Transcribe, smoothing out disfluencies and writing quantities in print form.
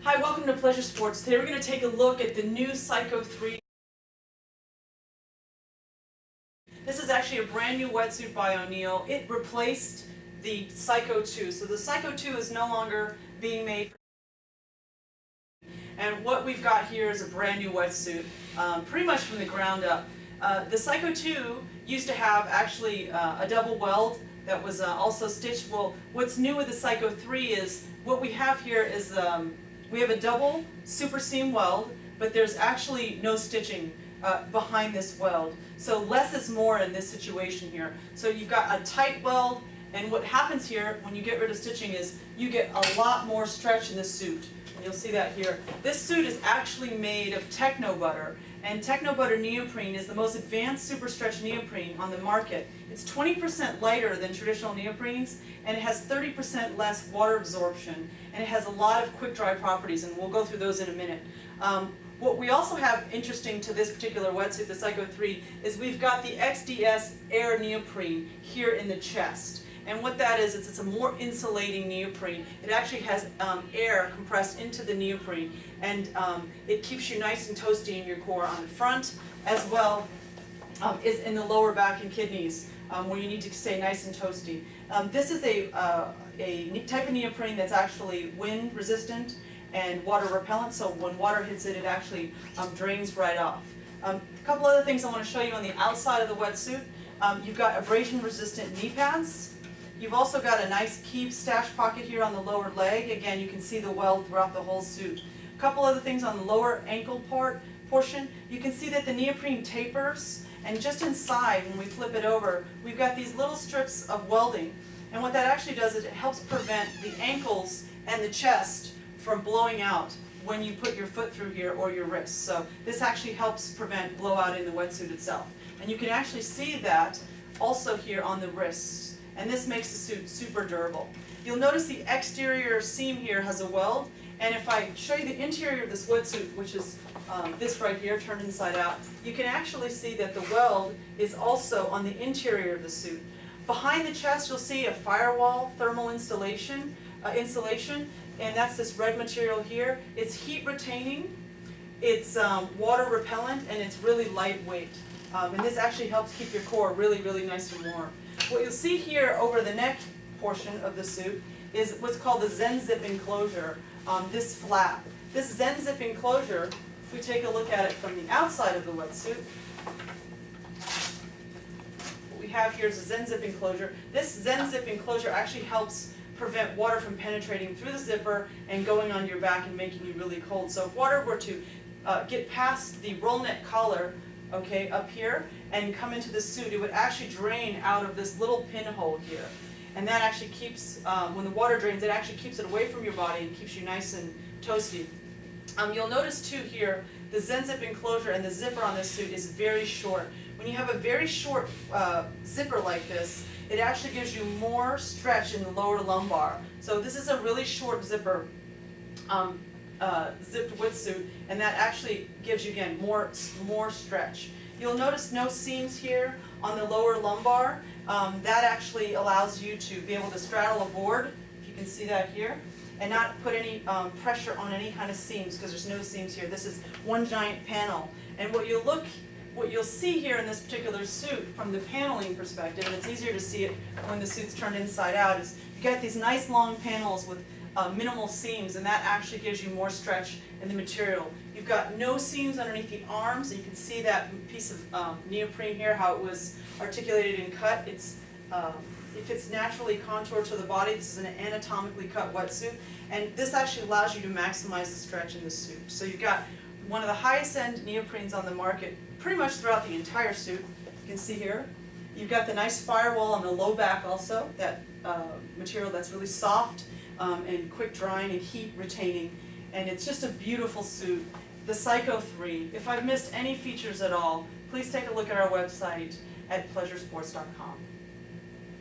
Hi, welcome to Pleasure Sports. Today we're going to take a look at the new Psycho 3. This is actually a brand new wetsuit by O'Neill. It replaced the Psycho 2. So the Psycho 2 is no longer being made. And what we've got here is a brand new wetsuit, pretty much from the ground up. The Psycho 2 used to have actually a double weld that was also stitched. Well, what's new with the Psycho 3 is what we have here is we have a double super seam weld, but there's actually no stitching behind this weld. So less is more in this situation here. So you've got a tight weld, and what happens here when you get rid of stitching is you get a lot more stretch in the suit. And you'll see that here. This suit is actually made of Techno Butter, and Techno Butter neoprene is the most advanced super stretch neoprene on the market. It's 20% lighter than traditional neoprenes, and it has 30% less water absorption, and it has a lot of quick dry properties, and we'll go through those in a minute. What we also have interesting to this particular wetsuit, the Psycho 3, is we've got the XDS Air neoprene here in the chest. And what that is, it's a more insulating neoprene. It actually has air compressed into the neoprene, and it keeps you nice and toasty in your core on the front, as well as in the lower back and kidneys, where you need to stay nice and toasty. This is a type of neoprene that's actually wind resistant and water repellent, so when water hits it, it actually drains right off. A couple other things I want to show you on the outside of the wetsuit. You've got abrasion resistant knee pads. You've also got a nice key stash pocket here on the lower leg. Again, you can see the weld throughout the whole suit. A couple other things on the lower ankle portion. You can see that the neoprene tapers, and just inside, when we flip it over, we've got these little strips of welding. And what that actually does is it helps prevent the ankles and the chest from blowing out when you put your foot through here or your wrists. So this actually helps prevent blowout in the wetsuit itself. And you can actually see that also here on the wrists. And this makes the suit super durable. You'll notice the exterior seam here has a weld, and if I show you the interior of this wetsuit, which is this right here, turned inside out, you can actually see that the weld is also on the interior of the suit. Behind the chest, you'll see a firewall thermal insulation, and that's this red material here. It's heat retaining, it's water repellent, and it's really lightweight. And this actually helps keep your core really, really nice and warm. What you'll see here over the neck portion of the suit is what's called the Zen Zip enclosure, this flap. This Zen Zip enclosure, if we take a look at it from the outside of the wetsuit, what we have here is a Zen Zip enclosure. This Zen Zip enclosure actually helps prevent water from penetrating through the zipper and going on your back and making you really cold. So if water were to get past the roll neck collar, okay, up here, and come into the suit, it would actually drain out of this little pinhole here. And that actually keeps, when the water drains, it actually keeps it away from your body and keeps you nice and toasty. You'll notice too here, the Zen Zip enclosure and the zipper on this suit is very short. When you have a very short zipper like this, it actually gives you more stretch in the lower lumbar. So this is a really short zipper, zipped wetsuit, and that actually gives you, again, more stretch. You'll notice no seams here on the lower lumbar. That actually allows you to be able to straddle a board, if you can see that here, and not put any pressure on any kind of seams, because there's no seams here. This is one giant panel. And what you'll see here in this particular suit from the paneling perspective, and it's easier to see it when the suit's turned inside out, is you got these nice long panels with minimal seams, and that actually gives you more stretch in the material. You've got no seams underneath the arms, and you can see that piece of neoprene here, how it was articulated and cut. If it's naturally contoured to the body, this is an anatomically cut wetsuit, and this actually allows you to maximize the stretch in the suit. So you've got one of the highest end neoprenes on the market pretty much throughout the entire suit. You can see here. You've got the nice firewall on the low back also, that material that's really soft and quick drying and heat retaining, and it's just a beautiful suit. The Psycho 3. If I've missed any features at all, please take a look at our website at pleasuresports.com.